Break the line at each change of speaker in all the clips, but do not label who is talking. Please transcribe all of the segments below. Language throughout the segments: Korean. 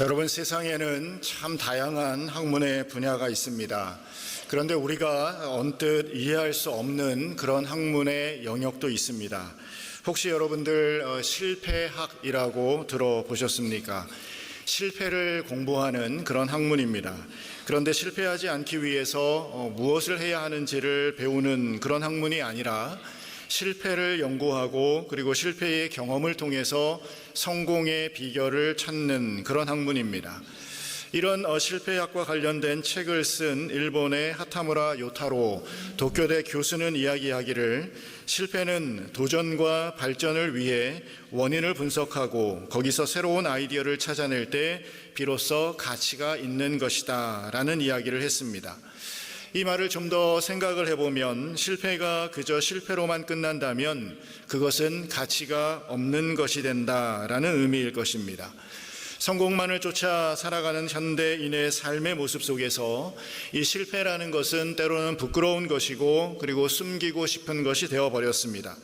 여러분, 세상에는 참 다양한 학문의 분야가 있습니다. 그런데 우리가 언뜻 이해할 수 없는 그런 학문의 영역도 있습니다. 혹시 여러분들 실패학이라고 들어보셨습니까? 실패를 공부하는 그런 학문입니다. 그런데 실패하지 않기 위해서 무엇을 해야 하는지를 배우는 그런 학문이 아니라 실패를 연구하고 그리고 실패의 경험을 통해서 성공의 비결을 찾는 그런 학문입니다. 이런 실패학과 관련된 책을 쓴 일본의 하타무라 요타로 도쿄대 교수는 이야기하기를, 실패는 도전과 발전을 위해 원인을 분석하고 거기서 새로운 아이디어를 찾아낼 때 비로소 가치가 있는 것이다 라는 이야기를 했습니다. 이 말을 좀 더 생각을 해보면, 실패가 그저 실패로만 끝난다면 그것은 가치가 없는 것이 된다라는 의미일 것입니다. 성공만을 쫓아 살아가는 현대인의 삶의 모습 속에서 이 실패라는 것은 때로는 부끄러운 것이고 그리고 숨기고 싶은 것이 되어버렸습니다.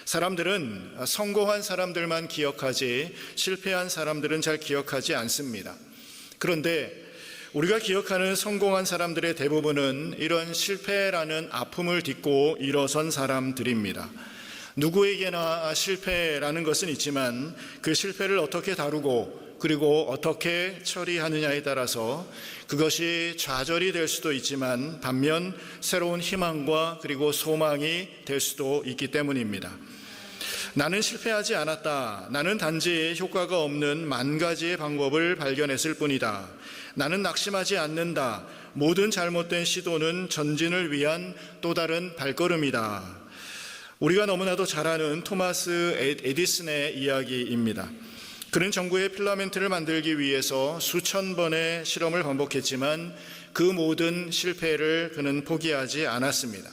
사람들은 성공한 사람들만 기억하지 실패한 사람들은 잘 기억하지 않습니다. 그런데 우리가 기억하는 성공한 사람들의 대부분은 이런 실패라는 아픔을 딛고 일어선 사람들입니다. 누구에게나 실패라는 것은 있지만 그 실패를 어떻게 다루고 그리고 어떻게 처리하느냐에 따라서 그것이 좌절이 될 수도 있지만 반면 새로운 희망과 그리고 소망이 될 수도 있기 때문입니다. 나는 실패하지 않았다. 나는 단지 효과가 없는 만 가지의 방법을 발견했을 뿐이다. 나는 낙심하지 않는다. 모든 잘못된 시도는 전진을 위한 또 다른 발걸음이다. 우리가 너무나도 잘 아는 토마스 에디슨의 이야기입니다. 그는 전구의 필라멘트를 만들기 위해서 수천 번의 실험을 반복했지만 그 모든 실패를 그는 포기하지 않았습니다.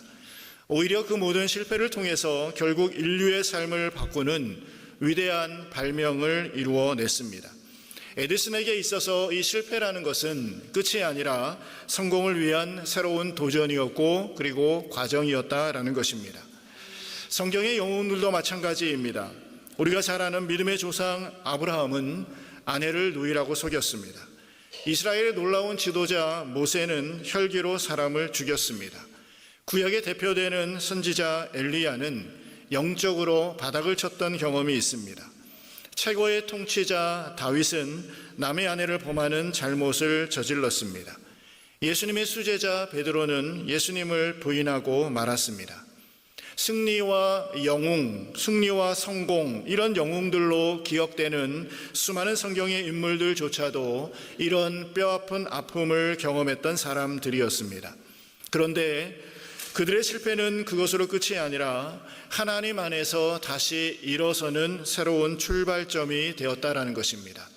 오히려 그 모든 실패를 통해서 결국 인류의 삶을 바꾸는 위대한 발명을 이루어냈습니다. 에디슨에게 있어서 이 실패라는 것은 끝이 아니라 성공을 위한 새로운 도전이었고 그리고 과정이었다라는 것입니다. 성경의 영웅들도 마찬가지입니다. 우리가 잘 아는 믿음의 조상 아브라함은 아내를 누이라고 속였습니다. 이스라엘의 놀라운 지도자 모세는 혈기로 사람을 죽였습니다. 구약의 대표되는 선지자 엘리야는 영적으로 바닥을 쳤던 경험이 있습니다. 최고의 통치자 다윗은 남의 아내를 범하는 잘못을 저질렀습니다. 예수님의 수제자 베드로는 예수님을 부인하고 말았습니다. 승리와 영웅, 승리와 성공, 이런 영웅들로 기억되는 수많은 성경의 인물들조차도 이런 뼈아픈 아픔을 경험했던 사람들이었습니다. 그런데 그들의 실패는 그것으로 끝이 아니라 하나님 안에서 다시 일어서는 새로운 출발점이 되었다라는 것입니다.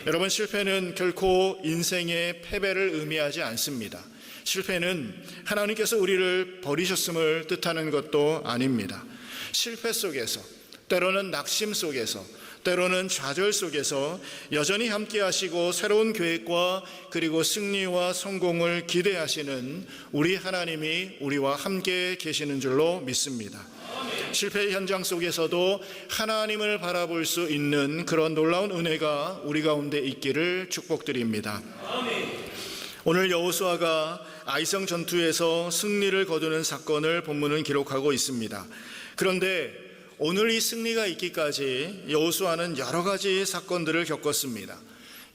여러분, 실패는 결코 인생의 패배를 의미하지 않습니다. 실패는 하나님께서 우리를 버리셨음을 뜻하는 것도 아닙니다. 실패 속에서, 때로는 낙심 속에서, 때로는 좌절 속에서 여전히 함께 하시고 새로운 계획과 그리고 승리와 성공을 기대하시는 우리 하나님이 우리와 함께 계시는 줄로 믿습니다. 실패의 현장 속에서도 하나님을 바라볼 수 있는 그런 놀라운 은혜가 우리 가운데 있기를 축복드립니다. 오늘 여호수아가 아이성 전투에서 승리를 거두는 사건을 본문은 기록하고 있습니다. 그런데 오늘 이 승리가 있기까지 여호수아는 여러 가지 사건들을 겪었습니다.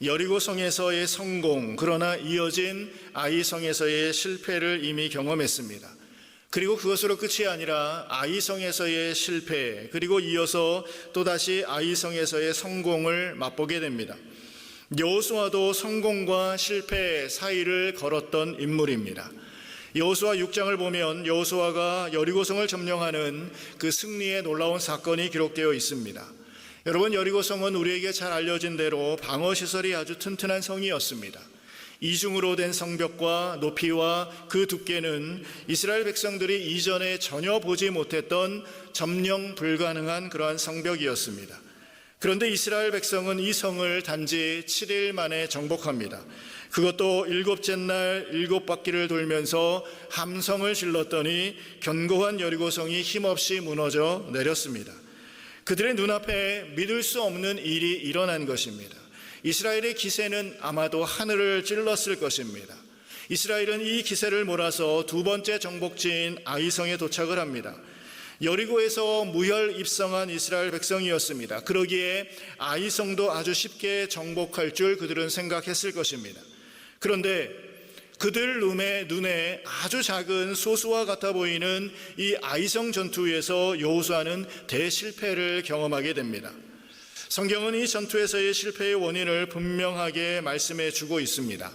여리고성에서의 성공, 그러나 이어진 아이성에서의 실패를 이미 경험했습니다. 그리고 그것으로 끝이 아니라 아이성에서의 실패, 그리고 이어서 또다시 아이성에서의 성공을 맛보게 됩니다. 여호수아도 성공과 실패 사이를 걸었던 인물입니다. 여호수아 6장을 보면 여호수아가 여리고성을 점령하는 그 승리의 놀라운 사건이 기록되어 있습니다. 여러분, 여리고성은 우리에게 잘 알려진 대로 방어시설이 아주 튼튼한 성이었습니다. 이중으로 된 성벽과 높이와 그 두께는 이스라엘 백성들이 이전에 전혀 보지 못했던 점령 불가능한 그러한 성벽이었습니다. 그런데 이스라엘 백성은 이 성을 단지 7일 만에 정복합니다. 그것도 일곱째 날 7바퀴를 돌면서 함성을 질렀더니 견고한 여리고성이 힘없이 무너져 내렸습니다. 그들의 눈앞에 믿을 수 없는 일이 일어난 것입니다. 이스라엘의 기세는 아마도 하늘을 찔렀을 것입니다. 이스라엘은 이 기세를 몰아서 두 번째 정복지인 아이성에 도착을 합니다. 여리고에서 무혈 입성한 이스라엘 백성이었습니다. 그러기에 아이성도 아주 쉽게 정복할 줄 그들은 생각했을 것입니다. 그런데 그들 눈에 아주 작은 소수와 같아 보이는 이 아이성 전투에서 여호수아는 대실패를 경험하게 됩니다. 성경은 이 전투에서의 실패의 원인을 분명하게 말씀해 주고 있습니다.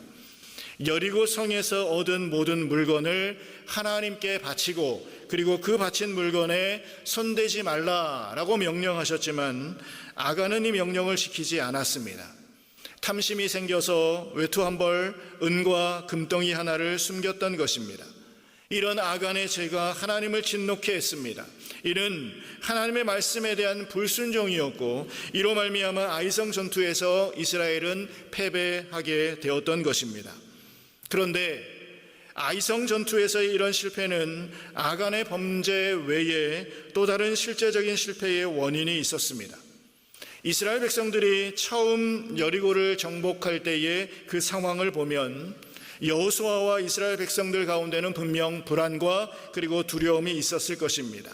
여리고 성에서 얻은 모든 물건을 하나님께 바치고 그리고 그 바친 물건에 손대지 말라라고 명령하셨지만 아간은 이 명령을 지키지 않았습니다. 탐심이 생겨서 외투 한 벌, 은과 금덩이 하나를 숨겼던 것입니다. 이런 아간의 죄가 하나님을 진노케 했습니다. 이는 하나님의 말씀에 대한 불순종이었고 이로 말미암아 아이성 전투에서 이스라엘은 패배하게 되었던 것입니다. 그런데 아이성 전투에서의 이런 실패는 아간의 범죄 외에 또 다른 실제적인 실패의 원인이 있었습니다. 이스라엘 백성들이 처음 여리고를 정복할 때의 그 상황을 보면 여호수아와 이스라엘 백성들 가운데는 분명 불안과 그리고 두려움이 있었을 것입니다.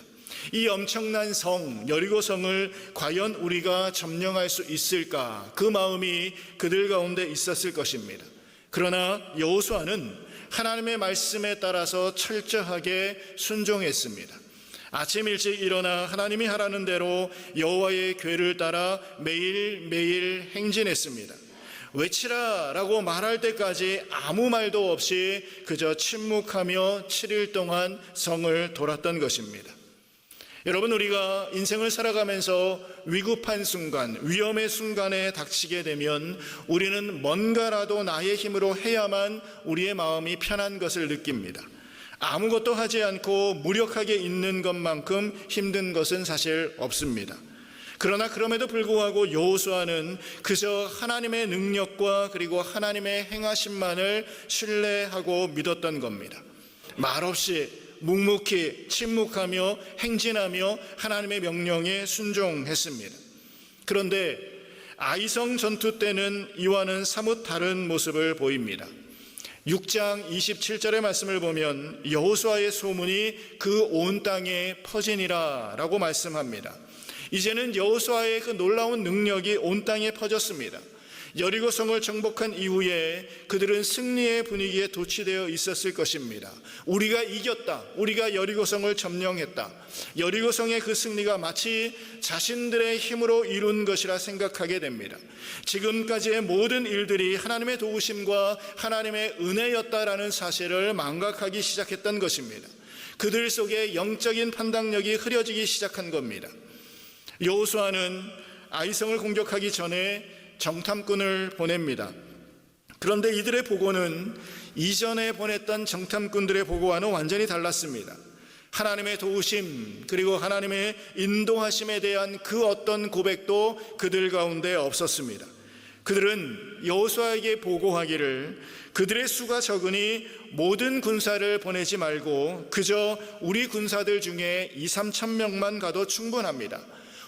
이 엄청난 성, 여리고성을 과연 우리가 점령할 수 있을까? 그 마음이 그들 가운데 있었을 것입니다. 그러나 여호수아는 하나님의 말씀에 따라서 철저하게 순종했습니다. 아침 일찍 일어나 하나님이 하라는 대로 여호와의 궤를 따라 매일매일 행진했습니다. 외치라라고 말할 때까지 아무 말도 없이 그저 침묵하며 7일 동안 성을 돌았던 것입니다. 여러분, 우리가 인생을 살아가면서 위급한 순간, 위험의 순간에 닥치게 되면 우리는 뭔가라도 나의 힘으로 해야만 우리의 마음이 편한 것을 느낍니다. 아무것도 하지 않고 무력하게 있는 것만큼 힘든 것은 사실 없습니다. 그러나 그럼에도 불구하고 여호수아는 그저 하나님의 능력과 그리고 하나님의 행하심만을 신뢰하고 믿었던 겁니다. 말없이 묵묵히 침묵하며 행진하며 하나님의 명령에 순종했습니다. 그런데 아이성 전투 때는 이와는 사뭇 다른 모습을 보입니다. 6장 27절의 말씀을 보면 여호수아의 소문이 그 온 땅에 퍼지니라 라고 말씀합니다. 이제는 여호수아의 그 놀라운 능력이 온 땅에 퍼졌습니다. 여리고성을 정복한 이후에 그들은 승리의 분위기에 도취되어 있었을 것입니다. 우리가 이겼다. 우리가 여리고성을 점령했다. 여리고성의 그 승리가 마치 자신들의 힘으로 이룬 것이라 생각하게 됩니다. 지금까지의 모든 일들이 하나님의 도우심과 하나님의 은혜였다라는 사실을 망각하기 시작했던 것입니다. 그들 속에 영적인 판단력이 흐려지기 시작한 겁니다. 여호수아는 아이성을 공격하기 전에 정탐꾼을 보냅니다. 그런데 이들의 보고는 이전에 보냈던 정탐꾼들의 보고와는 완전히 달랐습니다. 하나님의 도우심 그리고 하나님의 인도하심에 대한 그 어떤 고백도 그들 가운데 없었습니다. 그들은 여호수아에게 보고하기를 그들의 수가 적으니 모든 군사를 보내지 말고 그저 우리 군사들 중에 2-3천 명만 가도 충분합니다.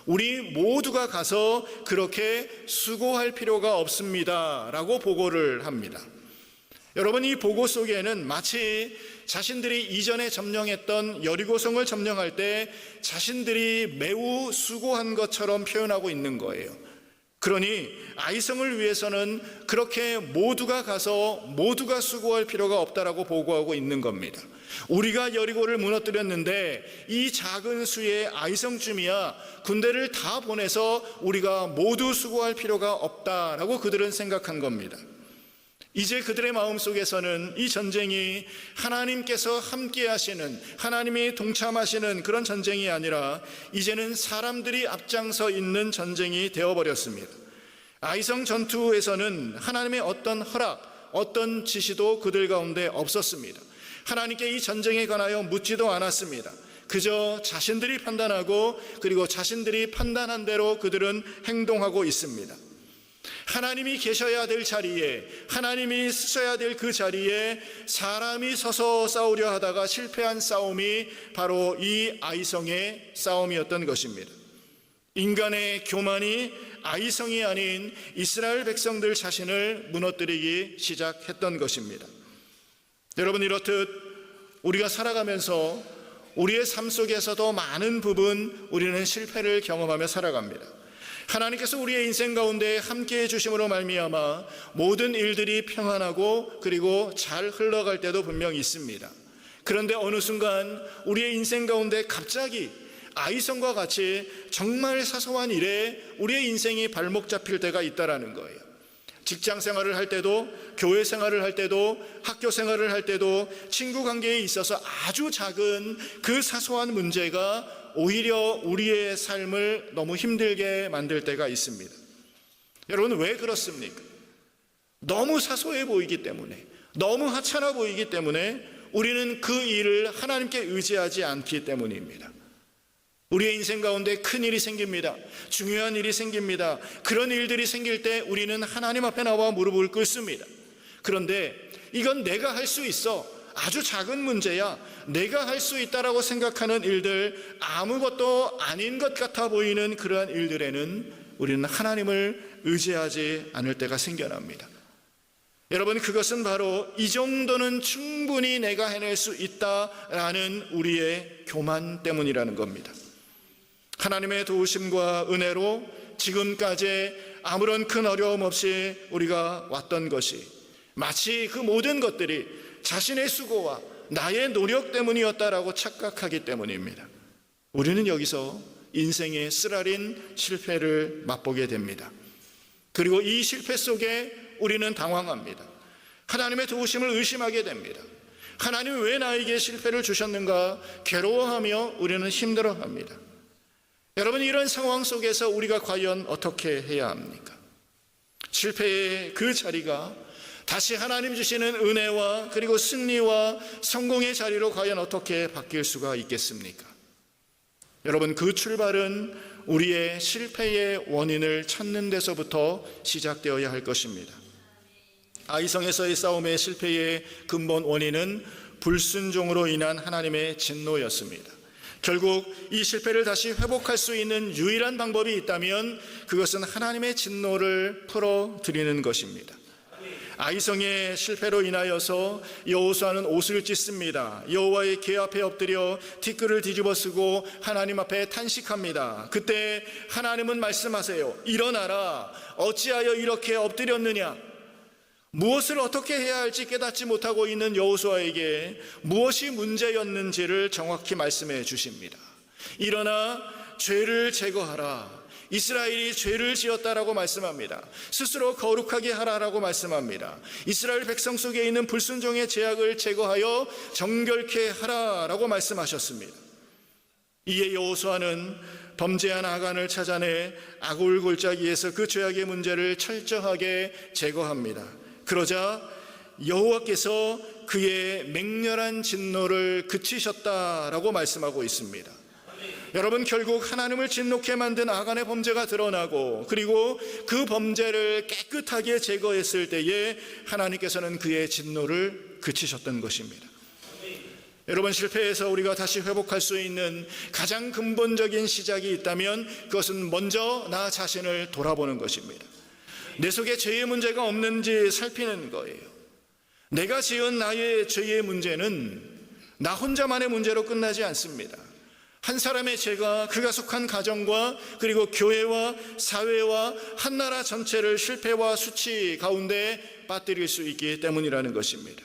우리 모두가 가서 그렇게 수고할 필요가 없습니다 라고 보고를 합니다. 여러분, 이 보고 속에는 마치 자신들이 이전에 점령했던 여리고성을 점령할 때 자신들이 매우 수고한 것처럼 표현하고 있는 거예요. 그러니 아이성을 위해서는 그렇게 모두가 가서 모두가 수고할 필요가 없다라고 보고하고 있는 겁니다. 우리가 여리고를 무너뜨렸는데 이 작은 수의 아이성쯤이야 군대를 다 보내서 우리가 모두 수고할 필요가 없다라고 그들은 생각한 겁니다. 이제 그들의 마음속에서는 이 전쟁이 하나님께서 함께 하시는, 하나님이 동참하시는 그런 전쟁이 아니라 이제는 사람들이 앞장서 있는 전쟁이 되어버렸습니다. 아이성 전투에서는 하나님의 어떤 허락, 어떤 지시도 그들 가운데 없었습니다. 하나님께 이 전쟁에 관하여 묻지도 않았습니다. 그저 자신들이 판단하고 그리고 자신들이 판단한 대로 그들은 행동하고 있습니다. 하나님이 계셔야 될 자리에, 하나님이 쓰셔야 될 그 자리에 사람이 서서 싸우려 하다가 실패한 싸움이 바로 이 아이성의 싸움이었던 것입니다. 인간의 교만이 아이성이 아닌 이스라엘 백성들 자신을 무너뜨리기 시작했던 것입니다. 여러분, 이렇듯 우리가 살아가면서 우리의 삶 속에서도 많은 부분 우리는 실패를 경험하며 살아갑니다. 하나님께서 우리의 인생 가운데 함께해 주심으로 말미암아 모든 일들이 평안하고 그리고 잘 흘러갈 때도 분명히 있습니다. 그런데 어느 순간 우리의 인생 가운데 갑자기 아이성과 같이 정말 사소한 일에 우리의 인생이 발목 잡힐 때가 있다라는 거예요. 직장 생활을 할 때도, 교회 생활을 할 때도, 학교 생활을 할 때도, 친구 관계에 있어서 아주 작은 그 사소한 문제가 오히려 우리의 삶을 너무 힘들게 만들 때가 있습니다. 여러분, 왜 그렇습니까? 너무 사소해 보이기 때문에, 너무 하찮아 보이기 때문에 우리는 그 일을 하나님께 의지하지 않기 때문입니다. 우리의 인생 가운데 큰 일이 생깁니다. 중요한 일이 생깁니다. 그런 일들이 생길 때 우리는 하나님 앞에 나와 무릎을 꿇습니다. 그런데 이건 내가 할 수 있어, 아주 작은 문제야, 내가 할 수 있다라고 생각하는 일들, 아무것도 아닌 것 같아 보이는 그러한 일들에는 우리는 하나님을 의지하지 않을 때가 생겨납니다. 여러분, 그것은 바로 이 정도는 충분히 내가 해낼 수 있다라는 우리의 교만 때문이라는 겁니다. 하나님의 도우심과 은혜로 지금까지 아무런 큰 어려움 없이 우리가 왔던 것이 마치 그 모든 것들이 자신의 수고와 나의 노력 때문이었다라고 착각하기 때문입니다. 우리는 여기서 인생의 쓰라린 실패를 맛보게 됩니다. 그리고 이 실패 속에 우리는 당황합니다. 하나님의 도우심을 의심하게 됩니다. 하나님 왜 나에게 실패를 주셨는가 괴로워하며 우리는 힘들어합니다. 여러분, 이런 상황 속에서 우리가 과연 어떻게 해야 합니까? 실패의 그 자리가 다시 하나님 주시는 은혜와 그리고 승리와 성공의 자리로 과연 어떻게 바뀔 수가 있겠습니까? 여러분, 그 출발은 우리의 실패의 원인을 찾는 데서부터 시작되어야 할 것입니다. 아이성에서의 싸움의 실패의 근본 원인은 불순종으로 인한 하나님의 진노였습니다. 결국 이 실패를 다시 회복할 수 있는 유일한 방법이 있다면 그것은 하나님의 진노를 풀어드리는 것입니다. 아이성의 실패로 인하여서 여호수아는 옷을 찢습니다. 여호와의 궤 앞에 엎드려 티끌을 뒤집어쓰고 하나님 앞에 탄식합니다. 그때 하나님은 말씀하세요. 일어나라. 어찌하여 이렇게 엎드렸느냐. 무엇을 어떻게 해야 할지 깨닫지 못하고 있는 여호수아에게 무엇이 문제였는지를 정확히 말씀해 주십니다. 일어나 죄를 제거하라. 이스라엘이 죄를 지었다라고 말씀합니다. 스스로 거룩하게 하라라고 말씀합니다. 이스라엘 백성 속에 있는 불순종의 죄악을 제거하여 정결케 하라라고 말씀하셨습니다. 이에 여호수아는 범죄한 아간을 찾아내 아굴 골짜기에서 그 죄악의 문제를 철저하게 제거합니다. 그러자 여호와께서 그의 맹렬한 진노를 그치셨다라고 말씀하고 있습니다. 여러분, 결국 하나님을 진노케 만든 아간의 범죄가 드러나고 그리고 그 범죄를 깨끗하게 제거했을 때에 하나님께서는 그의 진노를 그치셨던 것입니다. 여러분, 실패에서 우리가 다시 회복할 수 있는 가장 근본적인 시작이 있다면 그것은 먼저 나 자신을 돌아보는 것입니다. 내 속에 죄의 문제가 없는지 살피는 거예요. 내가 지은 나의 죄의 문제는 나 혼자만의 문제로 끝나지 않습니다. 한 사람의 죄가 그가 속한 가정과 그리고 교회와 사회와 한 나라 전체를 실패와 수치 가운데 빠뜨릴 수 있기 때문이라는 것입니다.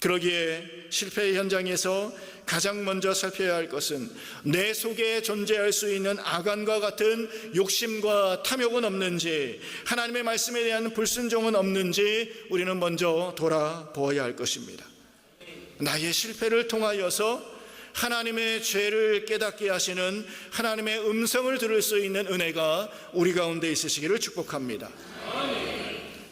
그러기에 실패의 현장에서 가장 먼저 살펴야 할 것은 내 속에 존재할 수 있는 아간과 같은 욕심과 탐욕은 없는지, 하나님의 말씀에 대한 불순종은 없는지 우리는 먼저 돌아보아야 할 것입니다. 나의 실패를 통하여서 하나님의 죄를 깨닫게 하시는 하나님의 음성을 들을 수 있는 은혜가 우리 가운데 있으시기를 축복합니다.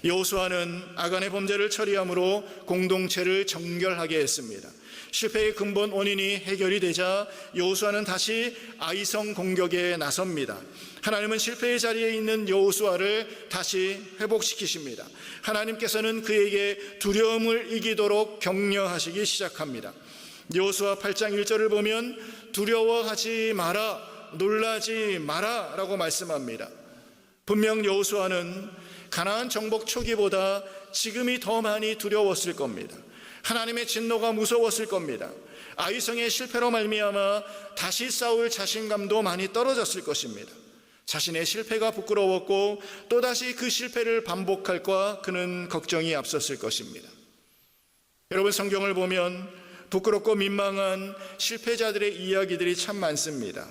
여호수아는 아간의 범죄를 처리함으로 공동체를 정결하게 했습니다. 실패의 근본 원인이 해결이 되자 여호수아는 다시 아이성 공격에 나섭니다. 하나님은 실패의 자리에 있는 여호수아를 다시 회복시키십니다. 하나님께서는 그에게 두려움을 이기도록 격려하시기 시작합니다. 여호수아 8장 1절을 보면 두려워하지 마라. 놀라지 마라 라고 말씀합니다. 분명 여호수아는 가나안 정복 초기보다 지금이 더 많이 두려웠을 겁니다. 하나님의 진노가 무서웠을 겁니다. 아이성의 실패로 말미암아 다시 싸울 자신감도 많이 떨어졌을 것입니다. 자신의 실패가 부끄러웠고 또다시 그 실패를 반복할까 그는 걱정이 앞섰을 것입니다. 여러분, 성경을 보면 부끄럽고 민망한 실패자들의 이야기들이 참 많습니다.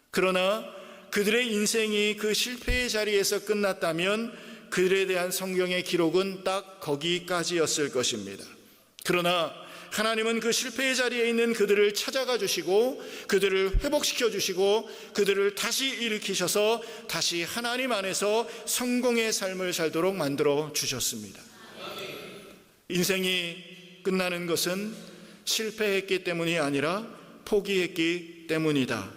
그러나 그들의 인생이 그 실패의 자리에서 끝났다면 그들에 대한 성경의 기록은 딱 거기까지였을 것입니다. 그러나 하나님은 그 실패의 자리에 있는 그들을 찾아가 주시고 그들을 회복시켜 주시고 그들을 다시 일으키셔서 다시 하나님 안에서 성공의 삶을 살도록 만들어 주셨습니다. 인생이 끝나는 것은 실패했기 때문이 아니라 포기했기 때문이다.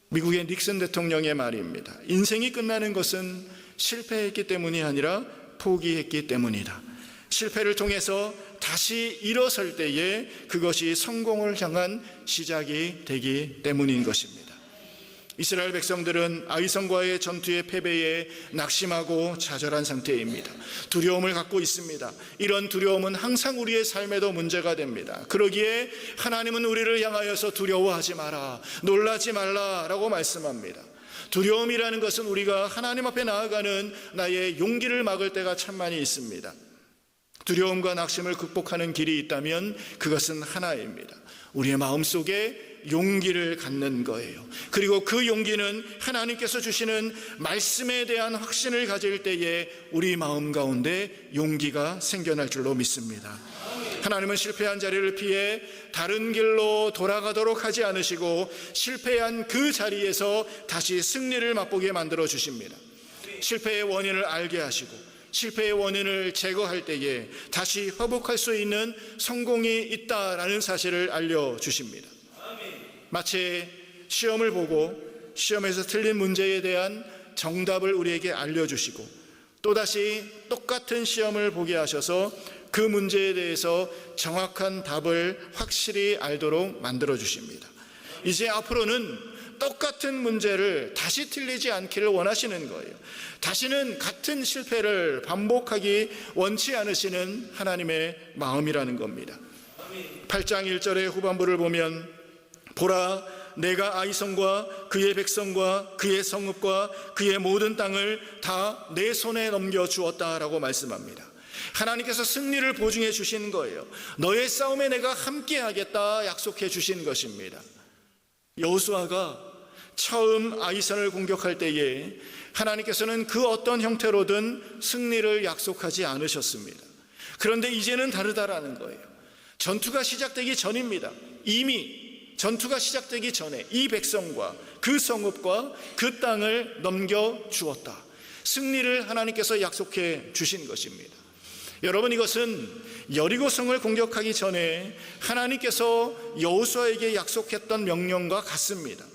미국의 닉슨 대통령의 말입니다. 인생이 끝나는 것은 실패했기 때문이 아니라 포기했기 때문이다. 실패를 통해서 다시 일어설 때에 그것이 성공을 향한 시작이 되기 때문인 것입니다. 이스라엘 백성들은 아이성과의 전투의 패배에 낙심하고 좌절한 상태입니다. 두려움을 갖고 있습니다. 이런 두려움은 항상 우리의 삶에도 문제가 됩니다. 그러기에 하나님은 우리를 향하여서 두려워하지 마라, 놀라지 말라라고 말씀합니다. 두려움이라는 것은 우리가 하나님 앞에 나아가는 나의 용기를 막을 때가 참 많이 있습니다. 두려움과 낙심을 극복하는 길이 있다면 그것은 하나입니다. 우리의 마음속에 용기를 갖는 거예요. 그리고 그 용기는 하나님께서 주시는 말씀에 대한 확신을 가질 때에 우리 마음 가운데 용기가 생겨날 줄로 믿습니다. 하나님은 실패한 자리를 피해 다른 길로 돌아가도록 하지 않으시고 실패한 그 자리에서 다시 승리를 맛보게 만들어 주십니다. 실패의 원인을 알게 하시고 실패의 원인을 제거할 때에 다시 회복할 수 있는 성공이 있다라는 사실을 알려주십니다. 마치 시험을 보고 시험에서 틀린 문제에 대한 정답을 우리에게 알려주시고 또다시 똑같은 시험을 보게 하셔서 그 문제에 대해서 정확한 답을 확실히 알도록 만들어주십니다. 이제 앞으로는 똑같은 문제를 다시 틀리지 않기를 원하시는 거예요. 다시는 같은 실패를 반복하기 원치 않으시는 하나님의 마음이라는 겁니다. 8장 1절의 후반부를 보면 보라, 내가 아이성과 그의 백성과 그의 성읍과 그의 모든 땅을 다 내 손에 넘겨주었다라고 말씀합니다. 하나님께서 승리를 보증해 주신 거예요. 너의 싸움에 내가 함께하겠다 약속해 주신 것입니다. 여호수아가 처음 아이성을 공격할 때에 하나님께서는 그 어떤 형태로든 승리를 약속하지 않으셨습니다. 그런데 이제는 다르다라는 거예요. 전투가 시작되기 전입니다. 이미 전투가 시작되기 전에 이 백성과 그 성읍과 그 땅을 넘겨주었다. 승리를 하나님께서 약속해 주신 것입니다. 여러분, 이것은 여리고성을 공격하기 전에 하나님께서 여호수아에게 약속했던 명령과 같습니다.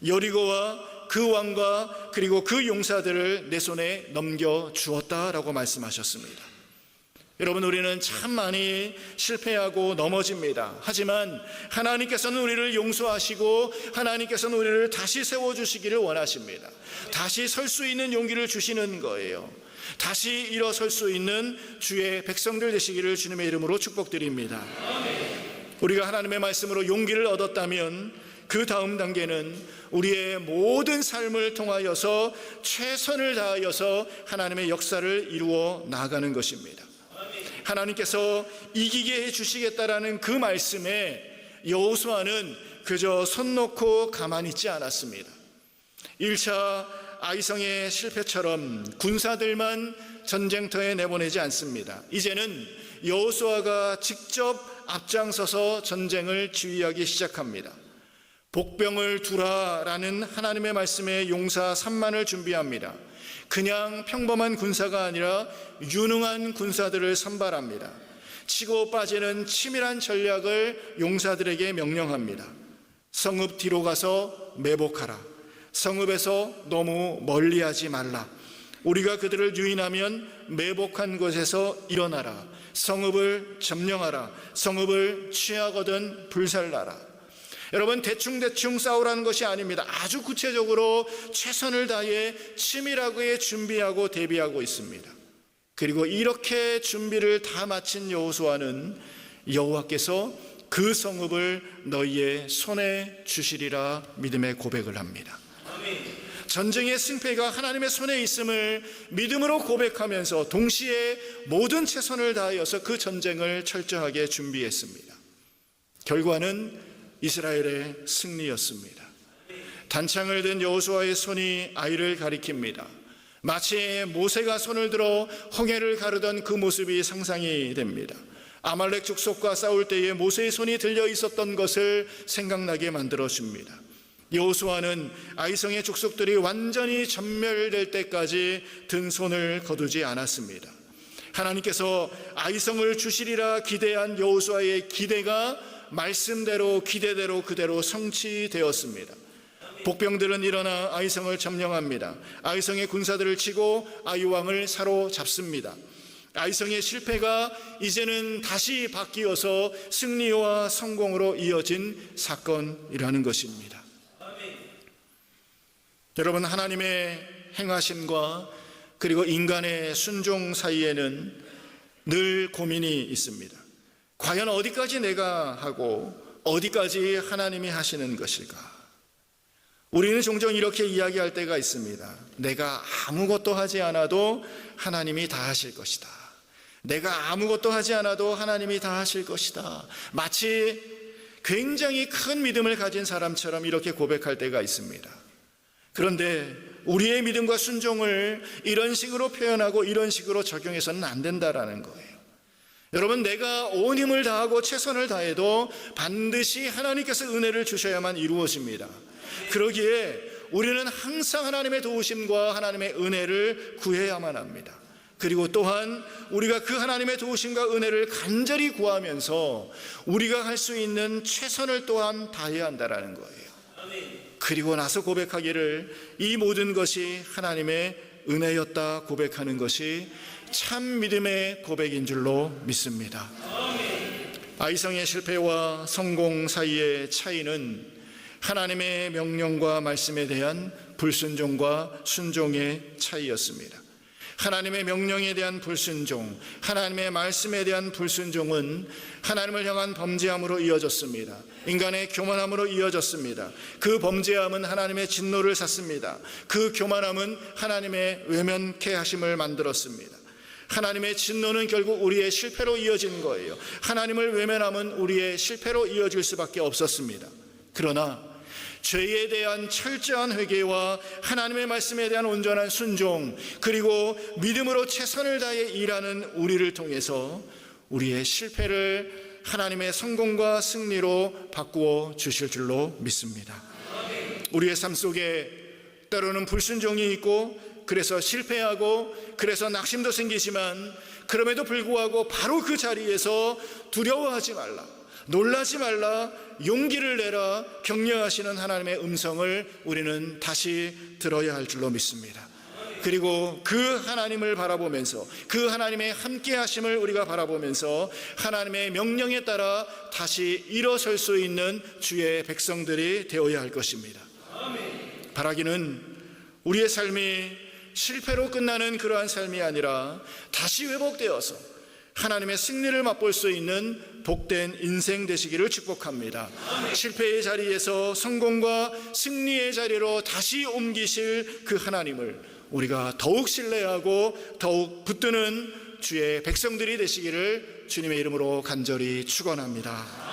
여리고와 그 왕과 그리고 그 용사들을 내 손에 넘겨주었다라고 말씀하셨습니다. 여러분, 우리는 참 많이 실패하고 넘어집니다. 하지만 하나님께서는 우리를 용서하시고 하나님께서는 우리를 다시 세워주시기를 원하십니다. 다시 설 수 있는 용기를 주시는 거예요. 다시 일어설 수 있는 주의 백성들 되시기를 주님의 이름으로 축복드립니다. 우리가 하나님의 말씀으로 용기를 얻었다면 그 다음 단계는 우리의 모든 삶을 통하여서 최선을 다하여서 하나님의 역사를 이루어 나아가는 것입니다. 하나님께서 이기게 해주시겠다라는 그 말씀에 여호수아는 그저 손 놓고 가만히 있지 않았습니다. 1차 아이성의 실패처럼 군사들만 전쟁터에 내보내지 않습니다. 이제는 여호수아가 직접 앞장서서 전쟁을 지휘하기 시작합니다. 복병을 두라라는 하나님의 말씀에 용사 3만을 준비합니다. 그냥 평범한 군사가 아니라 유능한 군사들을 선발합니다. 치고 빠지는 치밀한 전략을 용사들에게 명령합니다. 성읍 뒤로 가서 매복하라. 성읍에서 너무 멀리하지 말라. 우리가 그들을 유인하면 매복한 곳에서 일어나라. 성읍을 점령하라. 성읍을 취하거든 불살라라. 여러분, 대충 싸우라는 것이 아닙니다. 아주 구체적으로 최선을 다해 치밀하게 준비하고 대비하고 있습니다. 그리고 이렇게 준비를 다 마친 여호수아는 여호와께서 그 성읍을 너희의 손에 주시리라 믿음의 고백을 합니다. 전쟁의 승패가 하나님의 손에 있음을 믿음으로 고백하면서 동시에 모든 최선을 다하여서 그 전쟁을 철저하게 준비했습니다. 결과는 이스라엘의 승리였습니다. 단창을 든 여호수아의 손이 아이를 가리킵니다. 마치 모세가 손을 들어 홍해를 가르던 그 모습이 상상이 됩니다. 아말렉 족속과 싸울 때에 모세의 손이 들려 있었던 것을 생각나게 만들어줍니다. 여호수아는 아이성의 족속들이 완전히 전멸될 때까지 든 손을 거두지 않았습니다. 하나님께서 아이성을 주시리라 기대한 여호수아의 기대가 말씀대로 기대대로 그대로 성취되었습니다. 복병들은 일어나 아이성을 점령합니다. 아이성의 군사들을 치고 아이왕을 사로잡습니다. 아이성의 실패가 이제는 다시 바뀌어서 승리와 성공으로 이어진 사건이라는 것입니다. 여러분, 하나님의 행하심과 그리고 인간의 순종 사이에는 늘 고민이 있습니다. 과연 어디까지 내가 하고 어디까지 하나님이 하시는 것일까? 우리는 종종 이렇게 이야기할 때가 있습니다. 내가 아무것도 하지 않아도 하나님이 다 하실 것이다. 내가 아무것도 하지 않아도 하나님이 다 하실 것이다. 마치 굉장히 큰 믿음을 가진 사람처럼 이렇게 고백할 때가 있습니다. 그런데 우리의 믿음과 순종을 이런 식으로 표현하고 이런 식으로 적용해서는 안 된다라는 거예요. 여러분, 내가 온 힘을 다하고 최선을 다해도 반드시 하나님께서 은혜를 주셔야만 이루어집니다. 그러기에 우리는 항상 하나님의 도우심과 하나님의 은혜를 구해야만 합니다. 그리고 또한 우리가 그 하나님의 도우심과 은혜를 간절히 구하면서 우리가 할 수 있는 최선을 또한 다해야 한다는 거예요. 그리고 나서 고백하기를 이 모든 것이 하나님의 은혜였다 고백하는 것이 참 믿음의 고백인 줄로 믿습니다. 아이성의 실패와 성공 사이의 차이는 하나님의 명령과 말씀에 대한 불순종과 순종의 차이였습니다. 하나님의 명령에 대한 불순종, 하나님의 말씀에 대한 불순종은 하나님을 향한 범죄함으로 이어졌습니다. 인간의 교만함으로 이어졌습니다. 그 범죄함은 하나님의 진노를 샀습니다. 그 교만함은 하나님의 외면케 하심을 만들었습니다. 하나님의 진노는 결국 우리의 실패로 이어진 거예요. 하나님을 외면함은 우리의 실패로 이어질 수밖에 없었습니다. 그러나 죄에 대한 철저한 회개와 하나님의 말씀에 대한 온전한 순종, 그리고 믿음으로 최선을 다해 일하는 우리를 통해서 우리의 실패를 하나님의 성공과 승리로 바꾸어 주실 줄로 믿습니다. 우리의 삶 속에 때로는 불순종이 있고 그래서 실패하고 그래서 낙심도 생기지만 그럼에도 불구하고 바로 그 자리에서 두려워하지 말라, 놀라지 말라, 용기를 내라 격려하시는 하나님의 음성을 우리는 다시 들어야 할 줄로 믿습니다. 그리고 그 하나님을 바라보면서 그 하나님의 함께 하심을 우리가 바라보면서 하나님의 명령에 따라 다시 일어설 수 있는 주의 백성들이 되어야 할 것입니다. 바라기는 우리의 삶이 실패로 끝나는 그러한 삶이 아니라 다시 회복되어서 하나님의 승리를 맛볼 수 있는 복된 인생 되시기를 축복합니다. 실패의 자리에서 성공과 승리의 자리로 다시 옮기실 그 하나님을 우리가 더욱 신뢰하고 더욱 붙드는 주의 백성들이 되시기를 주님의 이름으로 간절히 축원합니다.